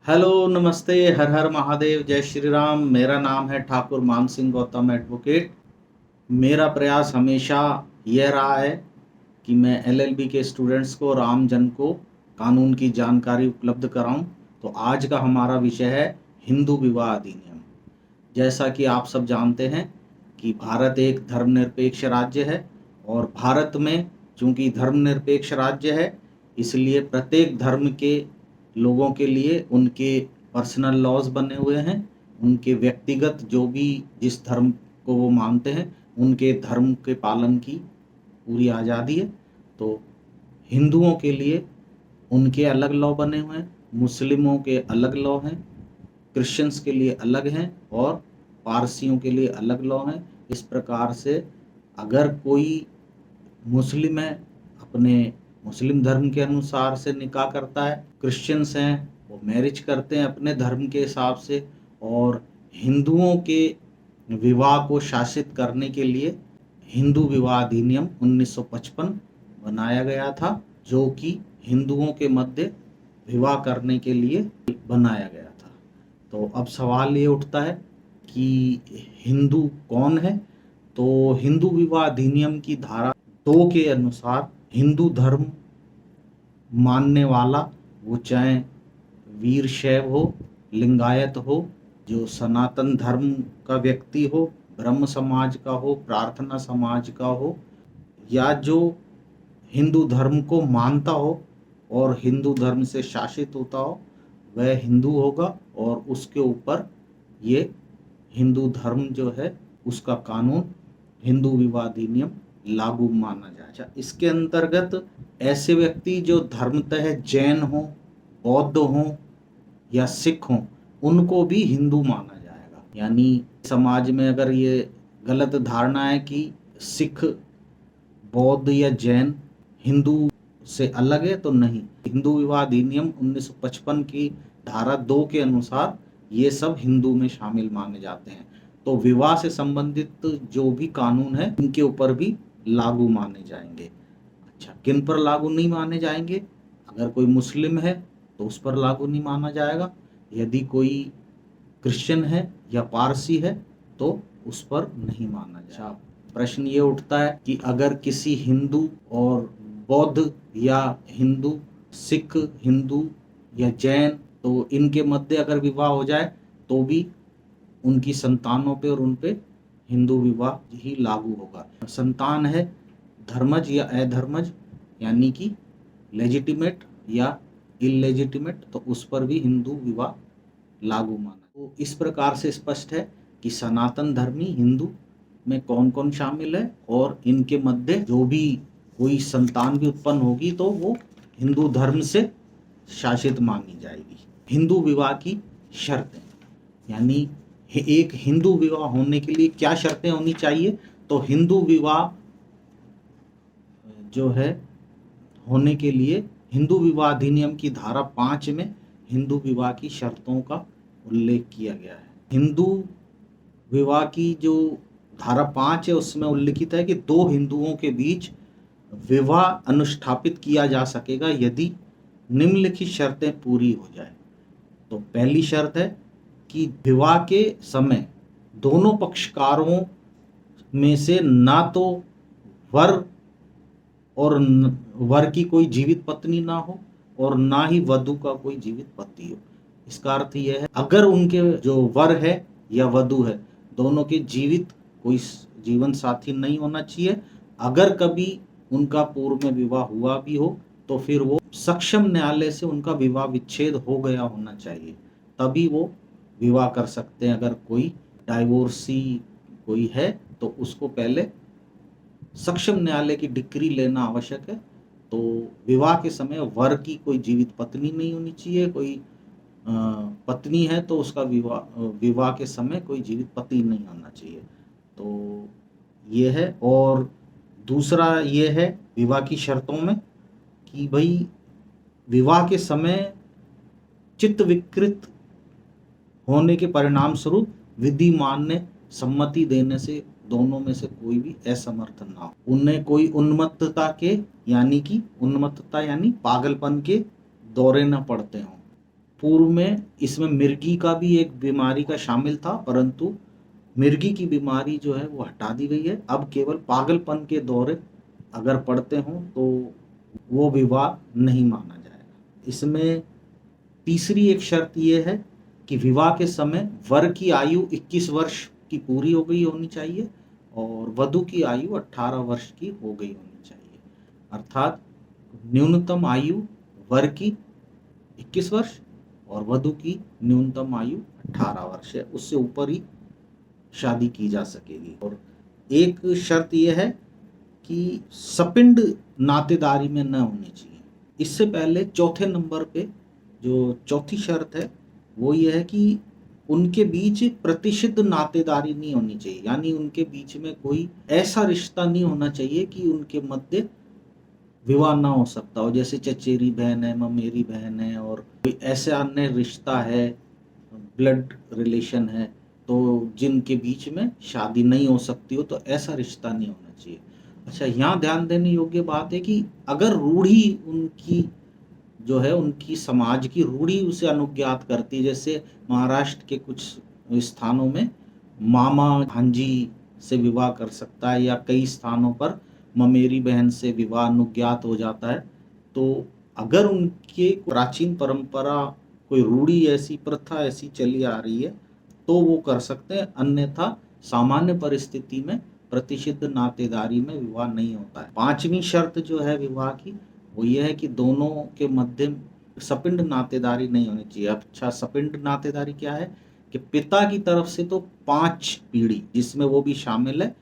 Hello, नमस्ते, हर हर महादेव, जय श्री राम। मेरा नाम है ठाकुर मान सिंह गौतम एडवोकेट। मेरा प्रयास हमेशा यह रहा है कि मैं एलएलबी के स्टूडेंट्स को और आम जन को कानून की जानकारी उपलब्ध कराऊं। तो आज का हमारा विषय है हिंदू विवाह अधिनियम। जैसा कि आप सब जानते हैं कि भारत एक धर्मनिरपेक्ष राज्य है और भारत में चूंकि धर्मनिरपेक्ष राज्य है, इसलिए प्रत्येक धर्म के लोगों के लिए उनके पर्सनल लॉज बने हुए हैं। उनके व्यक्तिगत जो भी जिस धर्म को वो मानते हैं, उनके धर्म के पालन की पूरी आज़ादी है। तो हिंदुओं के लिए उनके अलग लॉ बने हुए हैं, मुस्लिमों के अलग लॉ हैं, क्रिश्चियंस के लिए अलग हैं और पारसियों के लिए अलग लॉ हैं। इस प्रकार से अगर कोई मुस्लिम है, अपने मुस्लिम धर्म के अनुसार से निकाह करता है, क्रिश्चियंस हैं वो मैरिज करते हैं अपने धर्म के हिसाब से, और हिंदुओं के विवाह को शासित करने के लिए हिंदू विवाह अधिनियम 1955 बनाया गया था, जो कि हिंदुओं के मध्य विवाह करने के लिए बनाया गया था। तो अब सवाल ये उठता है कि हिंदू कौन है। तो हिंदू विवाह अधिनियम की धारा 2 के अनुसार हिंदू धर्म मानने वाला, वो चाहे वीर शैव हो, लिंगायत हो, जो सनातन धर्म का व्यक्ति हो, ब्रह्म समाज का हो, प्रार्थना समाज का हो, या जो हिंदू धर्म को मानता हो और हिंदू धर्म से शासित होता हो, वह हिंदू होगा और उसके ऊपर ये हिंदू धर्म जो है उसका कानून हिंदू विवाह अधिनियम लागू माना जाएगा। इसके अंतर्गत ऐसे व्यक्ति जो धर्मतः जैन हो, बौद्ध हो या सिख हो, उनको भी हिंदू माना जाएगा। यानी समाज में अगर ये गलत धारणा है कि सिख, बौद्ध या जैन हिंदू से अलग है, तो नहीं। हिंदू विवाह अधिनियम 1955 की धारा 2 के अनुसार ये सब हिंदू में शामिल माने जाते हैं। तो विवाह से संबंधित जो भी कानून है इनके ऊपर भी लागू माने जाएंगे। अच्छा, किन पर लागू नहीं माने जाएंगे? अगर कोई मुस्लिम है तो उस पर लागू नहीं माना जाएगा। यदि कोई क्रिश्चियन है या पारसी है तो उस पर नहीं माना जाएगा। प्रश्न ये उठता है कि अगर किसी हिंदू और बौद्ध या हिंदू, सिख, हिंदू या जैन, तो इनके मध्य अगर विवाह हो जाए तो भी उनकी संतानों पे और उन पे हिंदू विवाह ही लागू होगा। संतान है धर्मज या अधर्मज, यानी कि लेजिटिमेट या इलेजिटिमेट, तो उस पर भी हिंदू विवाह लागू माना। तो इस प्रकार से स्पष्ट है कि सनातन धर्मी हिंदू में कौन कौन शामिल है और इनके मध्य जो भी कोई संतान भी उत्पन्न होगी तो वो हिंदू धर्म से शासित मानी जाएगी। हिंदू विवाह की शर्तें, यानी एक हिंदू विवाह होने के लिए क्या शर्तें होनी चाहिए। तो हिंदू विवाह जो है होने के लिए हिंदू विवाह अधिनियम की धारा 5 में हिंदू विवाह की शर्तों का उल्लेख किया गया है। हिंदू विवाह की जो धारा 5 है उसमें उल्लिखित है कि 2 हिंदुओं के बीच विवाह अनुष्ठापित किया जा सकेगा यदि निम्नलिखित शर्तें पूरी हो जाए। तो पहली शर्त है कि विवाह के समय दोनों पक्षकारों में से ना तो वर और वर की कोई जीवित पत्नी ना हो और ना ही वधु का कोई जीवित पति हो। इसका अर्थ यह है अगर उनके जो वर है या वधु है दोनों के जीवित कोई जीवन साथी नहीं होना चाहिए। अगर कभी उनका पूर्व में विवाह हुआ भी हो तो फिर वो सक्षम न्यायालय से उनका विवाह विच्छेद हो गया होना चाहिए, तभी वो विवाह कर सकते हैं। अगर कोई डाइवोर्सी कोई है तो उसको पहले सक्षम न्यायालय की डिक्री लेना आवश्यक है। तो विवाह के समय वर की कोई जीवित पत्नी नहीं होनी चाहिए। कोई पत्नी है तो उसका विवाह के समय कोई जीवित पति नहीं होना चाहिए। तो ये है। और दूसरा ये है विवाह की शर्तों में कि भाई विवाह के समय चित्त विकृत होने के परिणाम स्वरूप विधि मान्य सम्मति देने से दोनों में से कोई भी असमर्थ ना हो। उन्हें कोई उन्मत्तता के यानी कि उन्मत्तता यानी पागलपन के दौरे न पड़ते हों। पूर्व में इसमें मिर्गी का भी एक बीमारी का शामिल था, परंतु मिर्गी की बीमारी जो है वो हटा दी गई है। अब केवल पागलपन के दौरे अगर पड़ते हों तो वो विवाह नहीं माना जाएगा। इसमें तीसरी एक शर्त ये है कि विवाह के समय वर की आयु 21 वर्ष की पूरी हो गई होनी चाहिए और वधु की आयु 18 वर्ष की हो गई होनी चाहिए। अर्थात न्यूनतम आयु वर की 21 वर्ष और वधु की न्यूनतम आयु 18 वर्ष है, उससे ऊपर ही शादी की जा सकेगी। और एक शर्त यह है कि सपिंड नातेदारी में न होनी चाहिए। इससे पहले चौथे नंबर पे जो चौथी शर्त है वो ये है कि उनके बीच प्रतिशिद्ध नातेदारी नहीं होनी चाहिए, यानी उनके बीच में कोई ऐसा रिश्ता नहीं होना चाहिए कि उनके मध्य विवाह ना हो सकता हो, जैसे चचेरी बहन है, ममेरी बहन है और कोई ऐसा अन्य रिश्ता है, ब्लड रिलेशन है, तो जिनके बीच में शादी नहीं हो सकती हो, तो ऐसा रिश्ता नहीं होना चाहिए। अच्छा, यहाँ ध्यान देने योग्य बात है कि अगर रूढ़ी उनकी जो है, उनकी समाज की रूढ़ी उसे अनुज्ञात करती है, जैसे महाराष्ट्र के कुछ स्थानों में मामा भांजी से विवाह कर सकता है या कई स्थानों पर ममेरी बहन से विवाह अनुज्ञात हो जाता है, तो अगर उनके प्राचीन परंपरा कोई रूढ़ी ऐसी प्रथा ऐसी चली आ रही है तो वो कर सकते हैं, अन्यथा सामान्य परिस्थिति में प्रतिशिद्ध नातेदारी में विवाह नहीं होता है। पांचवी शर्त जो है विवाह की वो ये है कि दोनों के मध्य सपिंड नातेदारी नहीं होनी चाहिए। अच्छा, सपिंड नातेदारी क्या है कि पिता की तरफ से तो 5 पीढ़ी, जिसमें वो भी शामिल है,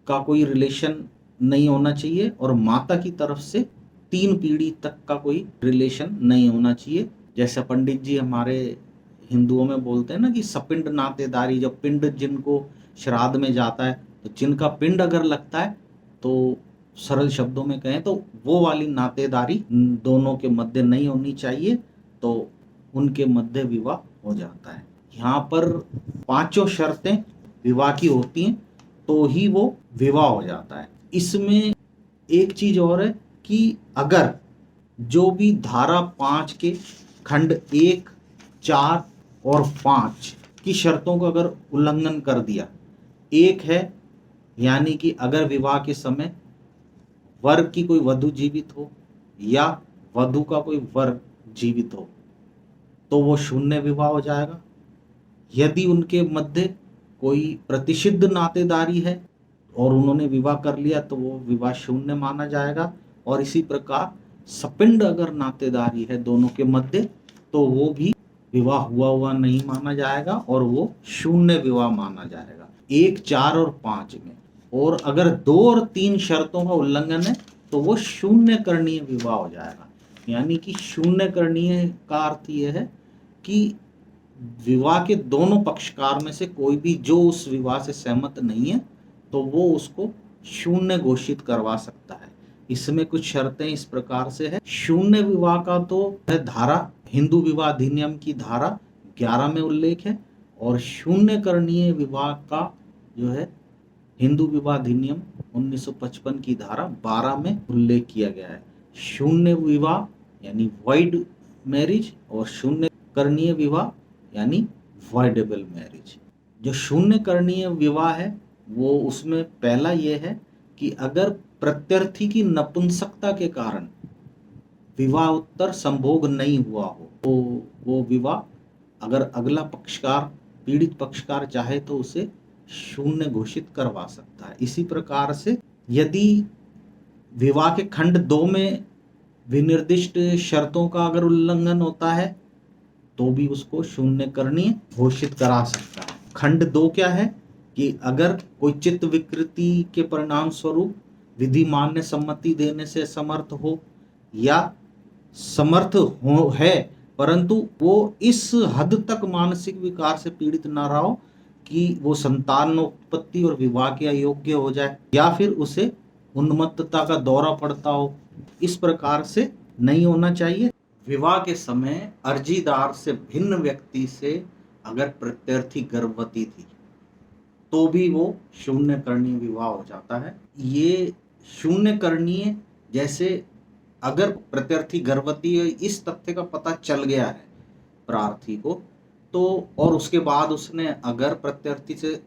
का कोई रिलेशन नहीं होना चाहिए और माता की तरफ से 3 पीढ़ी तक का कोई रिलेशन नहीं होना चाहिए। जैसे पंडित जी हमारे हिंदुओं में बोलते हैं ना कि सपिंड नातेदारी, जब पिंड जिनको श्राद्ध में जाता है तो जिनका पिंड अगर लगता है तो सरल शब्दों में कहें तो वो वाली नातेदारी दोनों के मध्य नहीं होनी चाहिए, तो उनके मध्य विवाह हो जाता है। यहाँ पर 5 शर्तें विवाह की होती हैं तो ही वो विवाह हो जाता है। इसमें एक चीज और है कि अगर जो भी धारा 5 के खंड 1, 4 और 5 की शर्तों का अगर उल्लंघन कर दिया, एक है यानी कि अगर विवाह के समय वर की कोई वधु जीवित हो या वधु का कोई वर जीवित हो तो वो शून्य विवाह हो जाएगा। यदि उनके मध्य कोई प्रतिशिद्ध नातेदारी है और उन्होंने विवाह कर लिया तो वो विवाह शून्य माना जाएगा। और इसी प्रकार सपिंड अगर नातेदारी है दोनों के मध्य तो वो भी विवाह हुआ नहीं माना जाएगा और वो शून्य विवाह माना जाएगा 1, 4 और 5 में। और अगर 2 और 3 शर्तों का उल्लंघन है तो वो शून्य करणीय विवाह हो जाएगा। यानी कि शून्य करणीय का अर्थ यह है कि विवाह के दोनों पक्षकार में से कोई भी जो उस विवाह से सहमत नहीं है तो वो उसको शून्य घोषित करवा सकता है। इसमें कुछ शर्तें इस प्रकार से है। शून्य विवाह का तो है धारा हिंदू विवाह अधिनियम की धारा 11 में उल्लेख है और शून्य करणीय विवाह का जो है हिंदू विवाह अधिनियम 1955 की धारा 12 में उल्लेख किया गया है। शून्य विवाह यानी वॉइड मैरिज और शून्य करणीय विवाह यानी वॉइडेबल मैरिज। जो शून्य करणीय विवाह है वो उसमें पहला ये है कि अगर प्रत्यर्थी की नपुंसकता के कारण विवाह उत्तर संभोग नहीं हुआ हो तो वो विवाह अगर अगला पक्षकार पीड़ित पक्षकार चाहे तो उसे शून्य घोषित करवा सकता है। इसी प्रकार से यदि विवाह के खंड 2 में विनिर्दिष्ट शर्तों का अगर उल्लंघन होता है तो भी उसको शून्य करणीय घोषित करा सकता है। खंड 2 क्या है कि अगर कोई चित्त विकृति के परिणाम स्वरूप विधि मान्य सम्मति देने से समर्थ हो या समर्थ हो है परंतु वो इस हद तक मानसिक विकार से पीड़ित ना रहा हो कि वो संतानोत्पत्ति और विवाह के अयोग्य हो जाए या फिर उसे उन्मत्तता का दौरा पड़ता हो, इस प्रकार से नहीं होना चाहिए। विवाह के समय अर्जीदार से भिन्न व्यक्ति से अगर प्रत्यर्थी गर्भवती थी तो भी वो शून्य करणीय विवाह हो जाता है। ये शून्य करणीय जैसे अगर प्रत्यर्थी गर्भवती है इस तथ्य का पता चल गया है प्रार्थी को। तो और उसके बाद उसने अगर प्रत्यर्थी से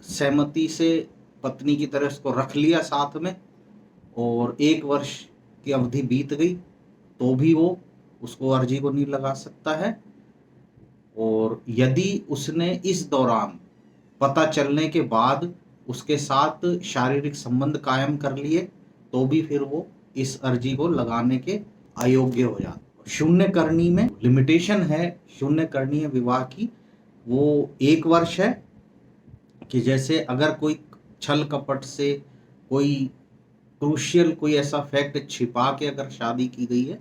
सहमति से पत्नी की तरह उसको रख लिया साथ में और 1 वर्ष की अवधि बीत गई तो भी वो उसको अर्जी को नहीं लगा सकता है। और यदि उसने इस दौरान पता चलने के बाद उसके साथ शारीरिक संबंध कायम कर लिए तो भी फिर वो इस अर्जी को लगाने के अयोग्य हो जाता। शून्य करनी में लिमिटेशन है, शून्य करनी है विवाह की, वो 1 वर्ष है कि जैसे अगर कोई छल कपट से कोई क्रूशियल कोई ऐसा फैक्ट छिपा के अगर शादी की गई है,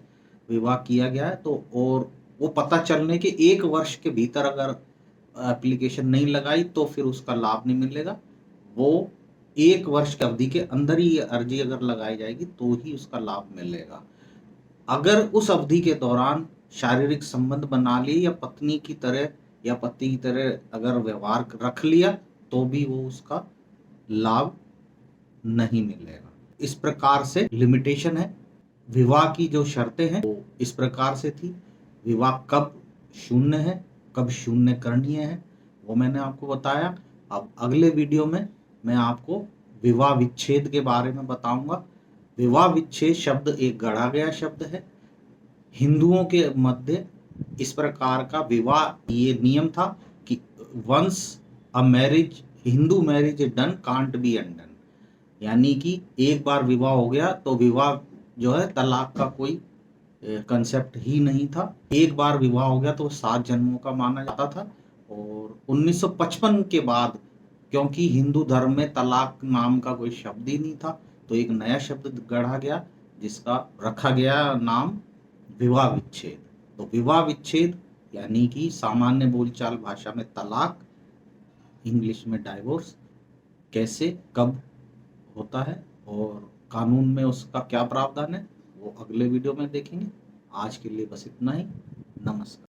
विवाह किया गया है, तो और वो पता चलने के 1 वर्ष के भीतर अगर एप्लीकेशन नहीं लगाई तो फिर उसका लाभ नहीं मिलेगा। वो 1 वर्ष की अवधि के अंदर ही ये अर्जी अगर लगाई जाएगी तो ही उसका लाभ मिलेगा। अगर उस अवधि के दौरान शारीरिक संबंध बना लिए या पत्नी की तरह या पति की तरह अगर व्यवहार रख लिया तो भी वो उसका लाभ नहीं मिलेगा। इस प्रकार से लिमिटेशन है। विवाह की जो शर्तें हैं वो इस प्रकार से थी। विवाह कब शून्य है, कब शून्य करणीय है, वो मैंने आपको बताया। अब अगले वीडियो में मैं आपको विवाह विच्छेद के बारे में बताऊंगा। विवाह विच्छेद शब्द एक गढ़ा गया शब्द है। हिंदुओं के मध्य इस प्रकार का विवाह ये नियम था कि once a marriage, Hindu marriage done can't be undone, यानी कि एक बार विवाह हो गया तो विवाह जो है तलाक का कोई कंसेप्ट ही नहीं था। एक बार विवाह हो गया तो 7 जन्मों का माना जाता था। और 1955 के बाद क्योंकि हिंदू धर्म में तलाक नाम का कोई शब्द ही नहीं था तो एक नया शब्द गढ़ा गया जिसका रखा गया नाम विवाह विच्छेद। तो विवाह विच्छेद यानी कि सामान्य बोलचाल भाषा में तलाक, इंग्लिश में डाइवोर्स, कैसे कब होता है और कानून में उसका क्या प्रावधान है वो अगले वीडियो में देखेंगे। आज के लिए बस इतना ही। नमस्कार।